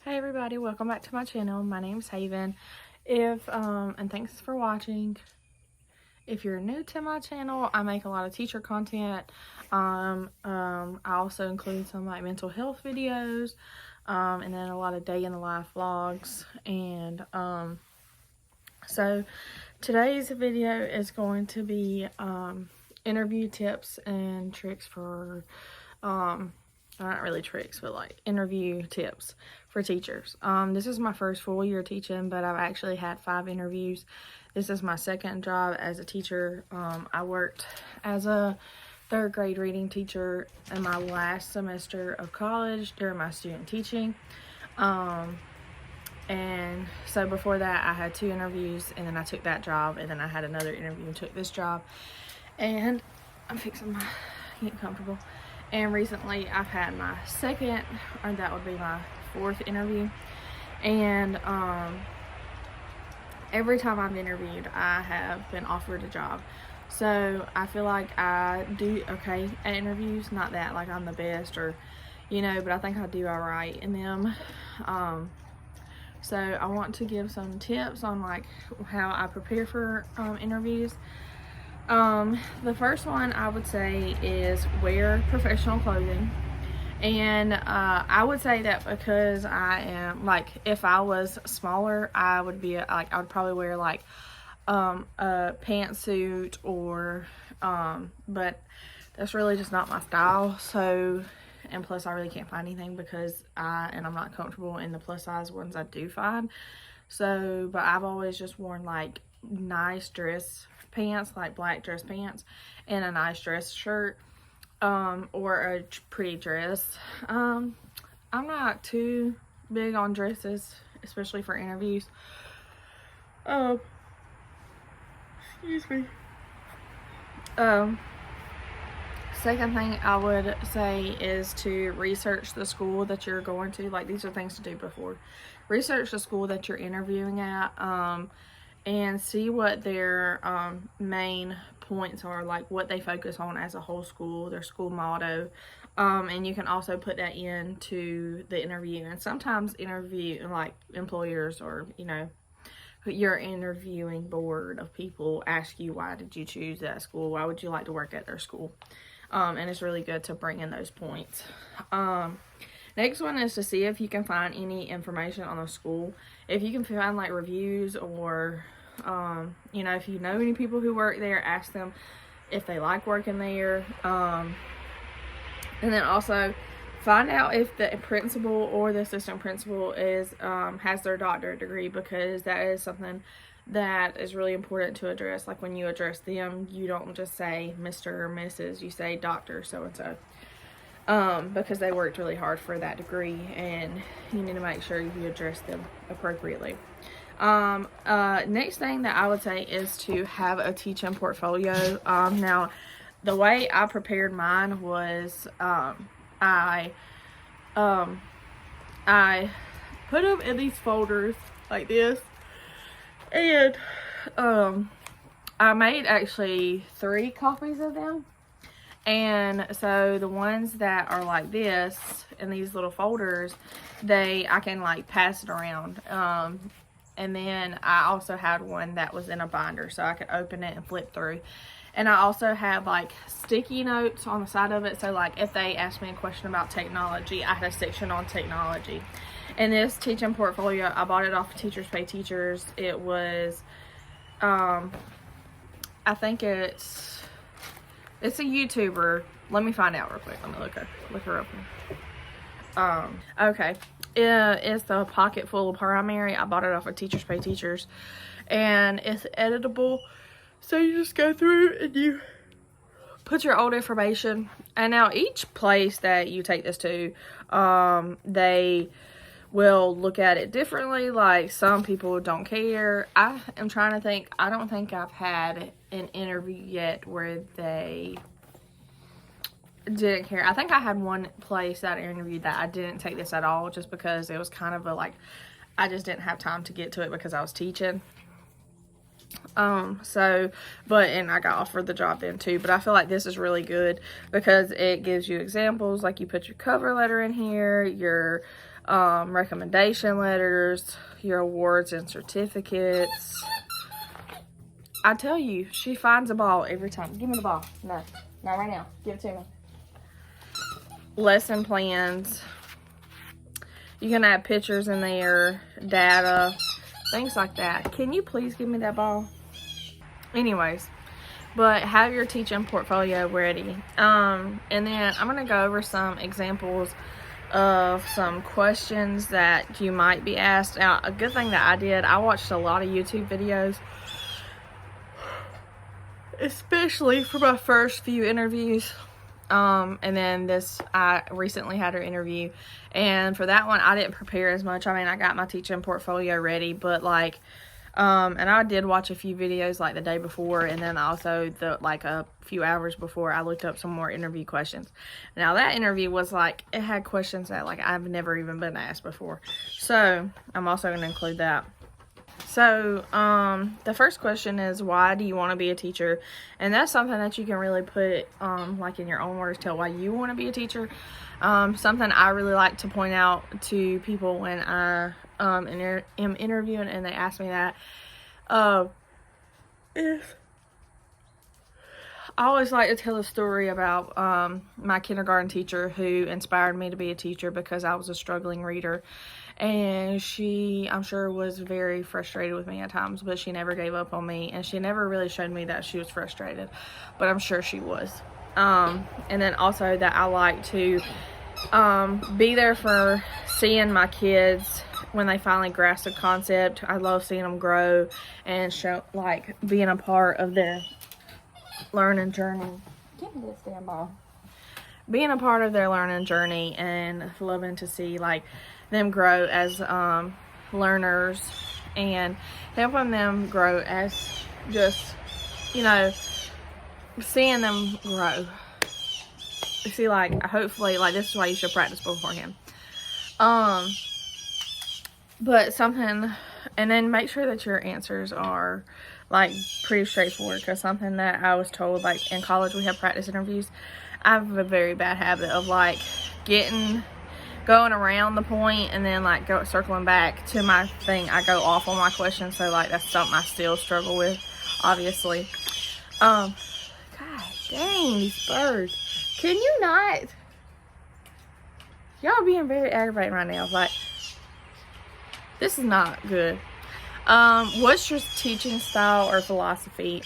Hey everybody, welcome back to my channel. My name's Haven. And thanks for watching. If you're new to my channel, I make a lot of teacher content. I also include some like mental health videos, and then a lot of day in the life vlogs. And so today's video is going to be interview tips and tricks for not really tricks, but like interview tips for teachers. This is my first full year teaching, but I've actually had 5 interviews. This is my second job as a teacher. I worked as a 3rd grade reading teacher in my last semester of college during my student teaching. And so before that I had 2 interviews, and then I took that job, and then I had another interview and took this job. And I'm fixing my, getting comfortable. And recently I've had my second, or that would be my 4th interview. And every time I've interviewed, I have been offered a job. So I feel like I do okay at interviews. Not that like I'm the best, or but I think I do all right in them. So I want to give some tips on like how I prepare for interviews. The first one I would say is wear professional clothing. And I would say that because I am like, if I was smaller, I would be like, I would probably wear like a pantsuit, or but that's really just not my style. So, and plus I really can't find anything because I'm not comfortable in the plus size ones I do find. So, but I've always just worn like nice dress pants, like black dress pants, and a nice dress shirt, or a pretty dress. I'm not too big on dresses, especially for interviews. Excuse me. Second thing I would say is to research the school that you're going to. Like, these are things to do before. Research the school that you're interviewing at, and see what their main points are, like what they focus on as a whole school, their school motto. And you can also put that into the interview. And sometimes interview, like employers, or your interviewing board of people ask you, why did you choose that school? Why would you like to work at their school? And it's really good to bring in those points. Next one is to see if you can find any information on the school. If you can find like reviews, or if you know any people who work there, ask them if they like working there. And then also find out if the principal or the assistant principal has their doctorate degree, because that is something that is really important to address. Like, when you address them, you don't just say Mr. or Mrs., you say Dr. so-and-so. Because they worked really hard for that degree, and you need to make sure you address them appropriately. Next thing that I would say is to have a teaching portfolio. Now, the way I prepared mine was, I put them in these folders like this, and I made actually 3 copies of them. And so the ones that are like this in these little folders, I can like pass it around. And then I also had one that was in a binder, so I could open it and flip through. And I also have like sticky notes on the side of it. So like if they ask me a question about technology, I had a section on technology. And this teaching portfolio, I bought it off of Teachers Pay Teachers. It was, I think it's a YouTuber. Let me find out real quick. Let me look her up. Okay. It's the Pocket Full of Primary. I bought it off of Teachers Pay Teachers. And it's editable. So you just go through and you put your old information. And now each place that you take this to, they will look at it differently. Like, some people don't care. I am trying to think. I don't think I've had an interview yet where they didn't care. I think I had one place that I interviewed that I didn't take this at all, just because it was kind of I just didn't have time to get to it because I was teaching. And I got offered the job then too, but I feel like this is really good because it gives you examples. Like, you put your cover letter in here, your recommendation letters, your awards and certificates. I tell you, she finds a ball every time. Give me the ball. No, not right now. Give it to me. Lesson plans. You can add pictures in there, data, things like that. Can you please give me that ball? Anyways, but have your teaching portfolio ready. And then I'm going to go over some examples of some questions that you might be asked. Now, a good thing that I did, I watched a lot of YouTube videos, especially for my first few interviews. And then I recently had her interview, and for that one, I didn't prepare as much. I mean, I got my teaching portfolio ready, but like, and I did watch a few videos like the day before, and then also like a few hours before, I looked up some more interview questions. Now that interview was like, it had questions that like I've never even been asked before. So I'm also going to include that. So, the first question is, why do you want to be a teacher? And that's something that you can really put, like in your own words, tell why you want to be a teacher. Something I really like to point out to people when I am interviewing and they ask me that, if I always like to tell a story about my kindergarten teacher who inspired me to be a teacher because I was a struggling reader. And she, I'm sure, was very frustrated with me at times, but she never gave up on me, and she never really showed me that she was frustrated, but I'm sure she was. And then also that I like to be there for seeing my kids when they finally grasp the concept. I love seeing them grow and show, like, being a part of their learning journey. Give me this damn ball. Being a part of their learning journey and loving to see, like, them grow as learners and helping them grow as just, you know, seeing them grow. See, like, hopefully, like, this is why you should practice beforehand. But something, and then make sure that your answers are, like, pretty straightforward, because something that I was told, like, in college we have practice interviews. I have a very bad habit of, like, going around the point and then like circling back to my thing. I go off on my question, so like that's something I still struggle with, obviously. God dang, these birds. Can you not? Y'all being very aggravating right now. Like, this is not good. What's your teaching style or philosophy?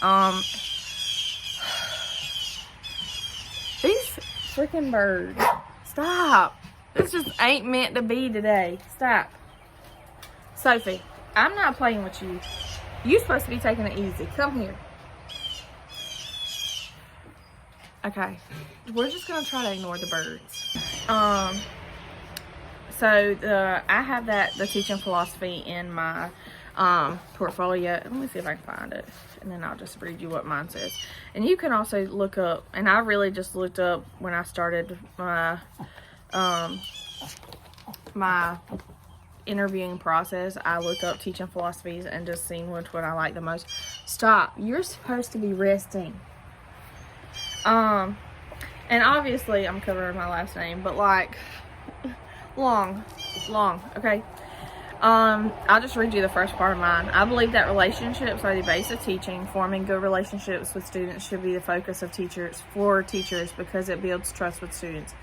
These freaking birds. Stop. This just ain't meant to be today. Stop. Sophie, I'm not playing with you. You're supposed to be taking it easy. Come here. Okay. We're just going to try to ignore the birds. So I have the teaching philosophy in my portfolio. Let me see if I can find it, and then I'll just read you what mine says. And you can also look up, and I really just looked up when I started my interviewing process. I looked up teaching philosophies and just seen which one I like the most. Stop. You're supposed to be resting. And obviously I'm covering my last name, but like long, okay. I'll just read you the first part of mine. I believe that relationships are the base of teaching. Forming good relationships with students should be the focus of teachers because it builds trust with students.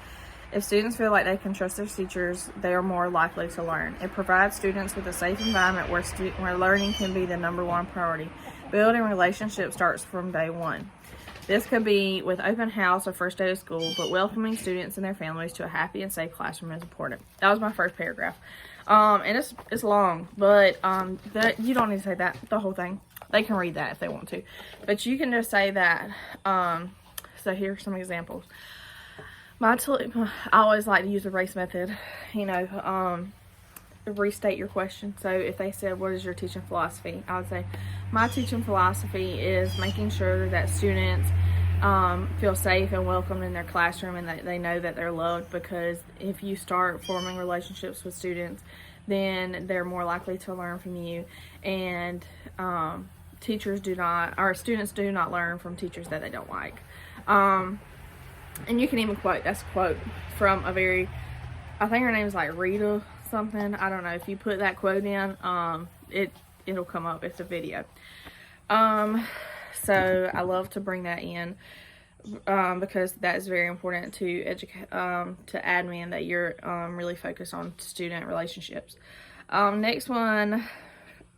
If students feel like they can trust their teachers, they are more likely to learn. It provides students with a safe environment where learning can be the number one priority. Building relationships starts from day one. This could be with open house or first day of school, but welcoming students and their families to a happy and safe classroom is important. That was my first paragraph. And it's long, but you don't need to say that, the whole thing. They can read that if they want to. But you can just say that. So here's some examples. I always like to use the race method, restate your question. So if they said, what is your teaching philosophy? I would say, my teaching philosophy is making sure that students feel safe and welcome in their classroom and that they know that they're loved, because if you start forming relationships with students, then they're more likely to learn from you. And students do not learn from teachers that they don't like. And you can even quote, that's a quote from I think her name is like Rita something. I don't know, if you put that quote in, it'll come up. It's a video. So I love to bring that in, because that is very important to educate, to admin, that you're really focused on student relationships. Next one,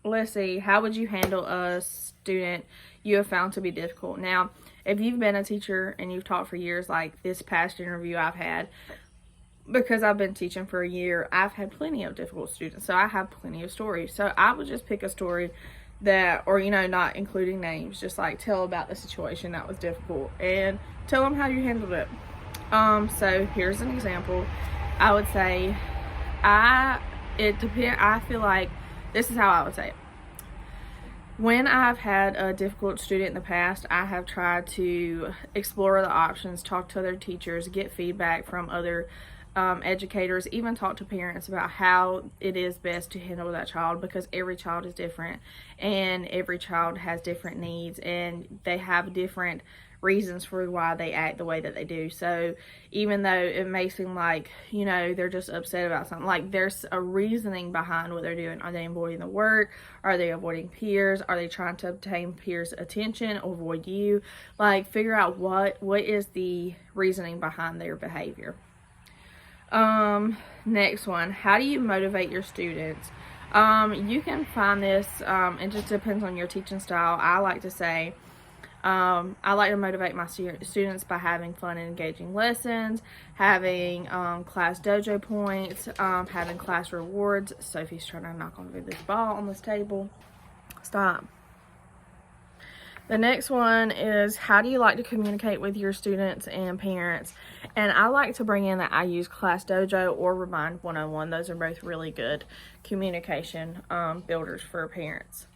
let's see, how would you handle a student you have found to be difficult? Now, if you've been a teacher and you've taught for years, like this past interview I've had, because I've been teaching for a year, I've had plenty of difficult students, so I have plenty of stories. So I would just pick a story that, or, you know, not including names, just like tell about the situation that was difficult and tell them how you handled it. So here's an example. I would say, I feel like this is how I would say it. When I've had a difficult student in the past, I have tried to explore the options, talk to other teachers, get feedback from other educators, even talk to parents about how it is best to handle that child, because every child is different and every child has different needs and they have different reasons for why they act the way that they do. So even though it may seem like, you know, they're just upset about something, like there's a reasoning behind what they're doing. Are they avoiding the work? Are they avoiding peers? Are they trying to obtain peers' attention or avoid you? Like, figure out what is the reasoning behind their behavior. Next one, how do you motivate your students? You can find this, it just depends on your teaching style. I like to say, I like to motivate my students by having fun and engaging lessons, having class dojo points, having class rewards. Sophie's trying to knock over this ball on this table. Stop. The next one is, how do you like to communicate with your students and parents? And I like to bring in that I use Class Dojo or Remind 101. Those are both really good communication builders for parents.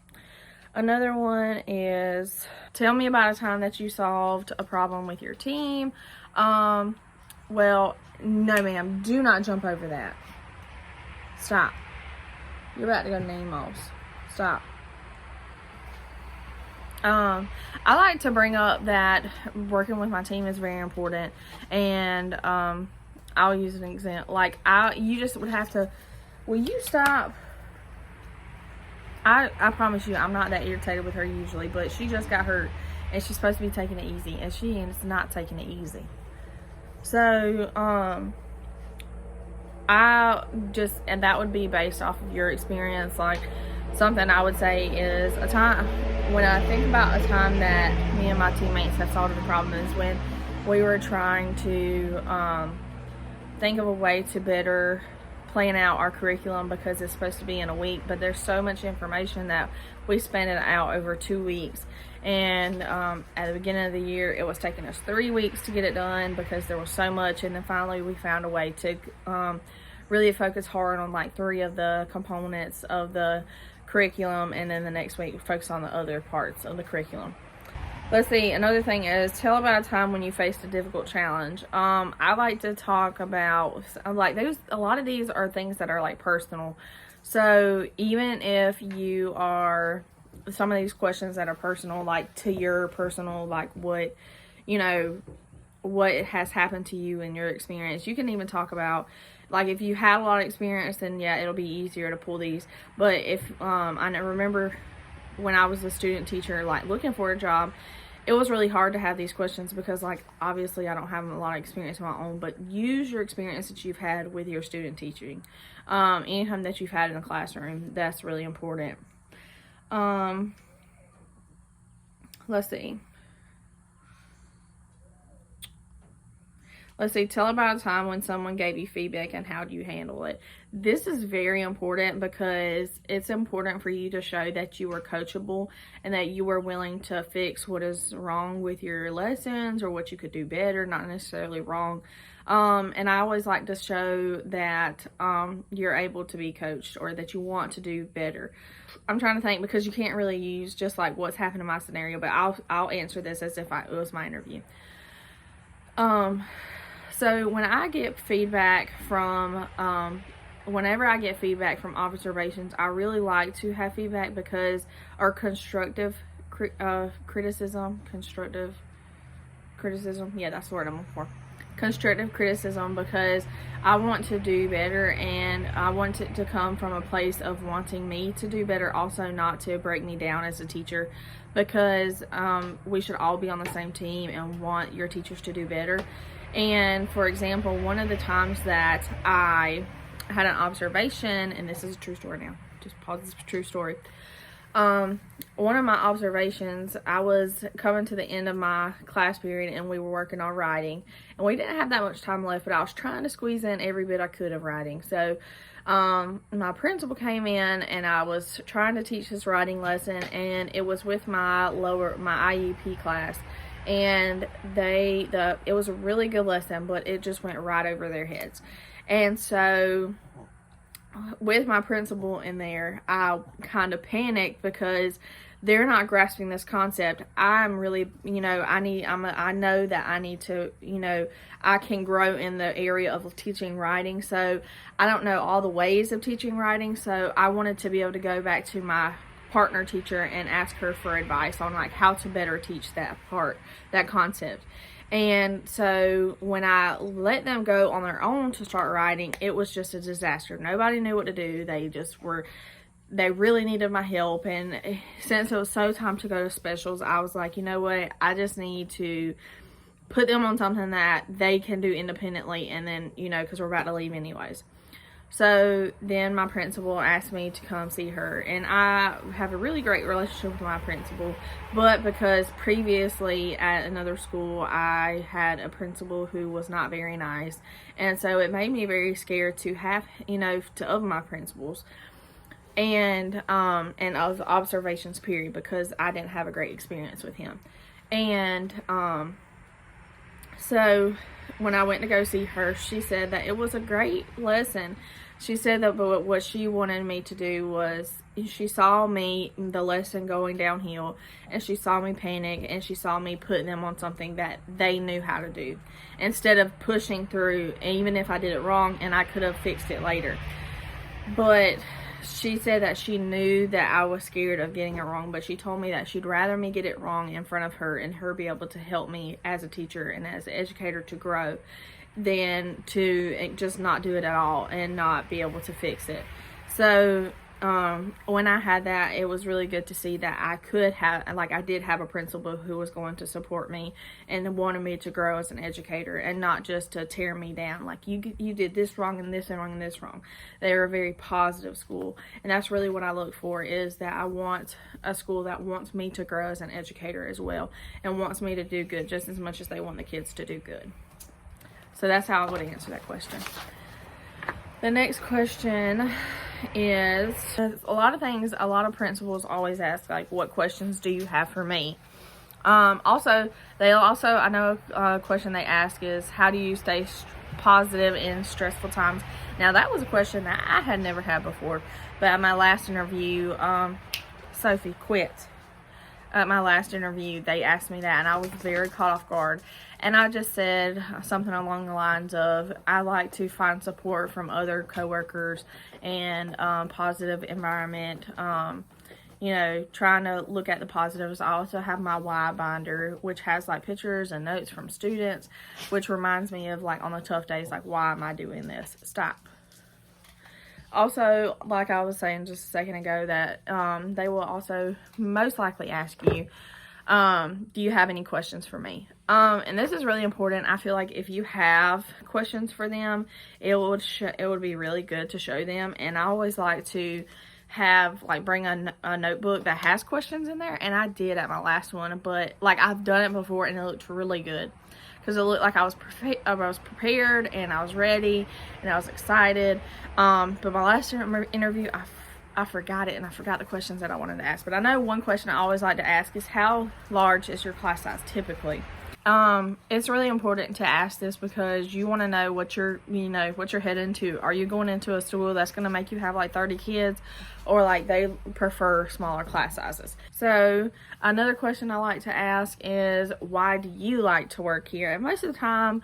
Another one is, tell me about a time that you solved a problem with your team. Well, no ma'am, do not jump over that. Stop. You're about to go Nemos. Stop. I like to bring up that working with my team is very important, and I'll use an example. Like, you just would have to, will you stop? I promise you, I'm not that irritated with her usually, but she just got hurt, and she's supposed to be taking it easy, and she is not taking it easy. So, and that would be based off of your experience. Like, something I would say is a time, when I think about a time that me and my teammates have solved a problem, is when we were trying to think of a way to better plan out our curriculum, because it's supposed to be in a week, but there's so much information that we span it out over 2 weeks. And at the beginning of the year, it was taking us 3 weeks to get it done because there was so much, and then finally we found a way to really focus hard on like 3 of the components of the curriculum, and then the next week focus on the other parts of the curriculum. Let's see, another thing is, tell about a time when you faced a difficult challenge. I like to talk about, like, a lot of these are things that are like personal. So even if you are, some of these questions that are personal, like to your personal, like what, you know, what has happened to you in your experience. You can even talk about, like, if you had a lot of experience, then yeah, it'll be easier to pull these. But if, I remember when I was a student teacher, like looking for a job, it was really hard to have these questions because, like, obviously I don't have a lot of experience of my own, but use your experience that you've had with your student teaching. Anytime that you've had in the classroom, that's really important. Let's see. Tell about a time when someone gave you feedback and how do you handle it. This is very important because it's important for you to show that you are coachable and that you are willing to fix what is wrong with your lessons or what you could do better, not necessarily wrong. And I always like to show that you're able to be coached or that you want to do better. I'm trying to think, because you can't really use just like what's happened in my scenario, but I'll answer this as if it was my interview. So when I get feedback from, whenever I get feedback from observations, I really like to have feedback because, or constructive criticism, yeah, that's the word I'm looking for. constructive criticism because I want to do better, and I want it to come from a place of wanting me to do better, also not to break me down as a teacher, because we should all be on the same team and want your teachers to do better. And for example, one of the times that I had an observation, and this is a true story now, just pause, this is a true story. One of my observations, I was coming to the end of my class period and we were working on writing, and we didn't have that much time left, but I was trying to squeeze in every bit I could of writing. So my principal came in and I was trying to teach this writing lesson, and it was with my IEP class, and it was a really good lesson, but it just went right over their heads. And so with my principal in there, I kind of panicked because they're not grasping this concept. I'm really, I know that I need to, I can grow in the area of teaching writing. So I don't know all the ways of teaching writing. So I wanted to be able to go back to my partner teacher and ask her for advice on like how to better teach that concept. And so when I let them go on their own to start writing, it was just a disaster. Nobody knew what to do. They really needed my help. And since it was so time to go to specials, I was like, you know what? I just need to put them on something that they can do independently. And then, because we're about to leave anyways. So then my principal asked me to come see her, and I have a really great relationship with my principal, but because previously at another school I had a principal who was not very nice, and so it made me very scared to have, of my principals and of observations period, because I didn't have a great experience with him. And so when I went to go see her, she said that it was a great lesson. She said that but what she wanted me to do was, she saw me, the lesson going downhill, and she saw me panic, and she saw me putting them on something that they knew how to do, instead of pushing through, even if I did it wrong, and I could have fixed it later. But she said that she knew that I was scared of getting it wrong, but she told me that she'd rather me get it wrong in front of her and her be able to help me as a teacher and as an educator to grow, than to just not do it at all and not be able to fix it. So when I had that, it was really good to see that I did have a principal who was going to support me and wanted me to grow as an educator, and not just to tear me down like you did this wrong and this and wrong and this wrong. They were a very positive school, and that's really what I look for, is that I want a school that wants me to grow as an educator as well, and wants me to do good just as much as they want the kids to do good. So that's how I would answer that question. The next question is, a lot of principals always ask, like, what questions do you have for me? I know a question they ask is, how do you stay positive in stressful times? Now, that was a question that I had never had before, but at my last interview, Sophie quit. At my last interview, they asked me that, and I was very caught off guard. And I just said something along the lines of, I like to find support from other coworkers and positive environment. Trying to look at the positives. I also have my why binder, which has like pictures and notes from students, which reminds me of like on the tough days, like, why am I doing this? Stop. Also, like I was saying just a second ago, that they will also most likely ask you, do you have any questions for me? And this is really important. I feel like if you have questions for them, it would be really good to show them. And I always like to bring a notebook that has questions in there. And I did at my last one, but like I've done it before and it looked really good, because it looked like I was prepared and I was ready and I was excited. But my last interview, I forgot it, and I forgot the questions that I wanted to ask. But I know one question I always like to ask is, how large is your class size typically? It's really important to ask this because you want to know what you're heading to. Are you going into a school that's going to make you have like 30 kids, or like they prefer smaller class sizes? So another question I like to ask is, why do you like to work here? And most of the time,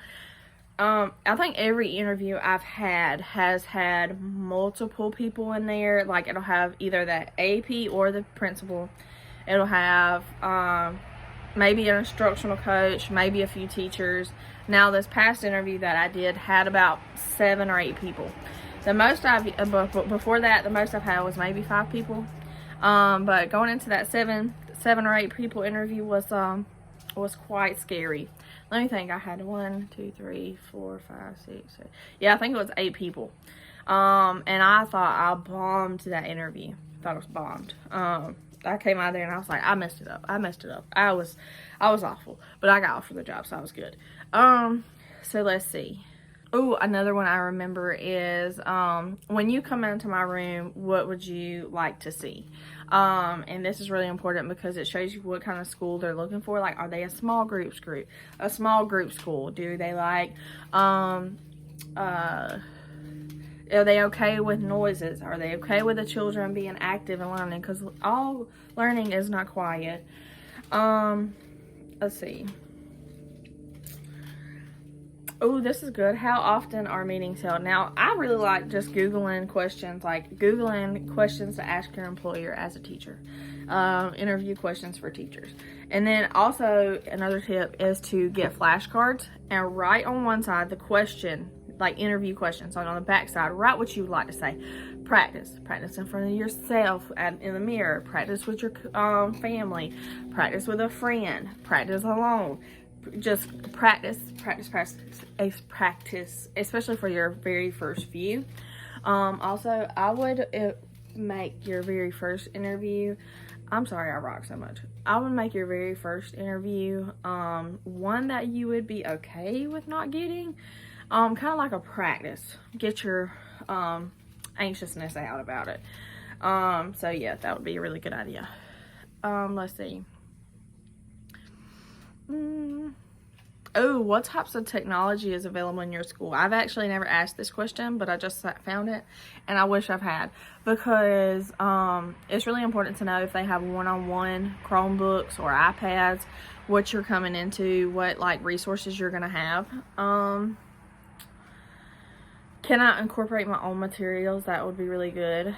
I think every interview I've had has had multiple people in there. Like, it'll have either the AP or the principal. It'll have maybe an instructional coach, maybe a few teachers. Now, this past interview that I did had about 7 or 8 people. The most before that, the most I've had was maybe 5 people. But going into that 7 or 8 people interview was quite scary. Let me think. I had 1, 2, 3, 4, 5, 6, 7. Yeah, I think it was 8 people. And I thought I bombed that interview. I thought it was bombed. I came out of there and I was like, I messed it up. I was awful, but I got offered the job, so I was good. So let's see. Oh, another one I remember is, when you come into my room, what would you like to see? And this is really important because it shows you what kind of school they're looking for. Like, are they a small group school? Do they like, are they okay with noises? Are they okay with the children being active and learning? Because all learning is not quiet. Let's see. Oh, this is good. How often are meetings held? Now, I really like just Googling questions, to ask your employer as a teacher. Interview questions for teachers. And then also, another tip is to get flashcards and write on one side the question, like interview questions. On the back side, write what you would like to say. Practice in front of yourself in the mirror. Practice with your family. Practice with a friend. Practice alone. Just practice, especially for your very first view. Also, I would make your very first interview. I'm sorry I rock so much. I would make your very first interview one that you would be okay with not getting. Kind of like a practice. Get your anxiousness out about it. So yeah, that would be a really good idea. Let's see. Oh, what types of technology is available in your school? I've actually never asked this question, but I just found it, and I wish I've had, because it's really important to know if they have one-on-one Chromebooks or iPads, what you're coming into, what like resources you're gonna have. Can I incorporate my own materials? That would be really good.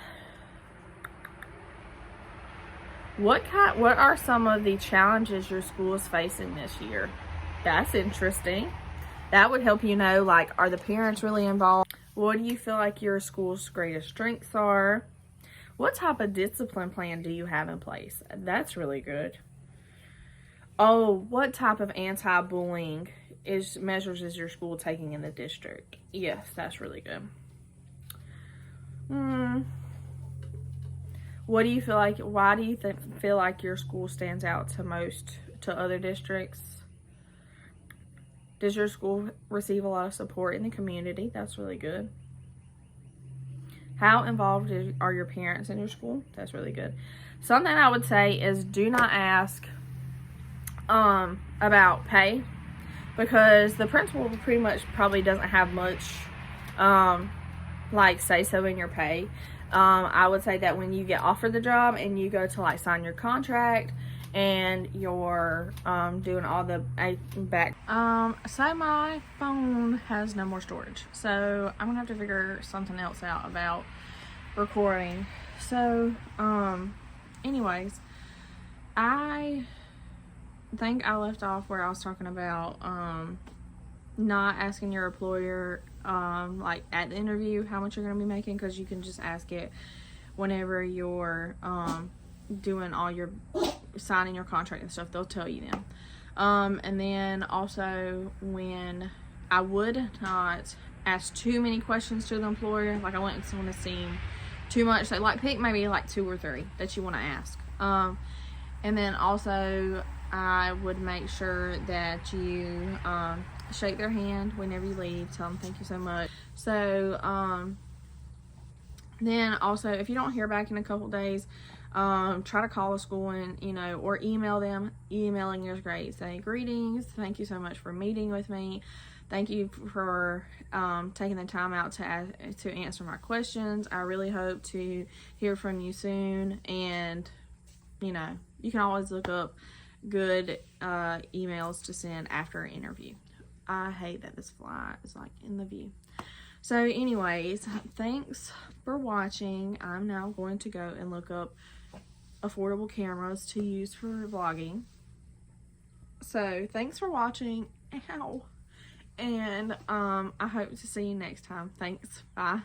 What are some of the challenges your school is facing this year? That's interesting. That would help you know, like, are the parents really involved? What do you feel like your school's greatest strengths are? What type of discipline plan do you have in place? That's really good. Oh, what type of anti-bullying measures is your school taking in the district? Yes, that's really good. What do you feel like? Why do you feel like your school stands out to other districts? Does your school receive a lot of support in the community? That's really good. How involved are your parents in your school? That's really good. Something I would say is do not ask about pay, because the principal pretty much probably doesn't have much like say so in your pay. I would say that when you get offered the job and you go to like sign your contract and you're doing all the back. So my phone has no more storage, so I'm gonna have to figure something else out about recording. So anyways, I think I left off where I was talking about not asking your employer like at the interview how much you're gonna be making, because you can just ask it whenever you're doing all your signing your contract and stuff. They'll tell you then. And then also, when I would not ask too many questions to the employer, like I wouldn't want to seem too much, so like pick maybe like 2 or 3 that you want to ask. And then also I would make sure that you shake their hand whenever you leave, tell them thank you so much. So then also, if you don't hear back in a couple days, try to call the school and, or email them. Emailing is great. Say, greetings, thank you so much for meeting with me. Thank you for taking the time out to answer my questions. I really hope to hear from you soon. And, you can always look up good emails to send after an interview. I hate that this fly is like in the view. So anyways, thanks for watching. I'm now going to go and look up affordable cameras to use for vlogging. So thanks for watching. Ow. And I hope to see you next time. Thanks. Bye.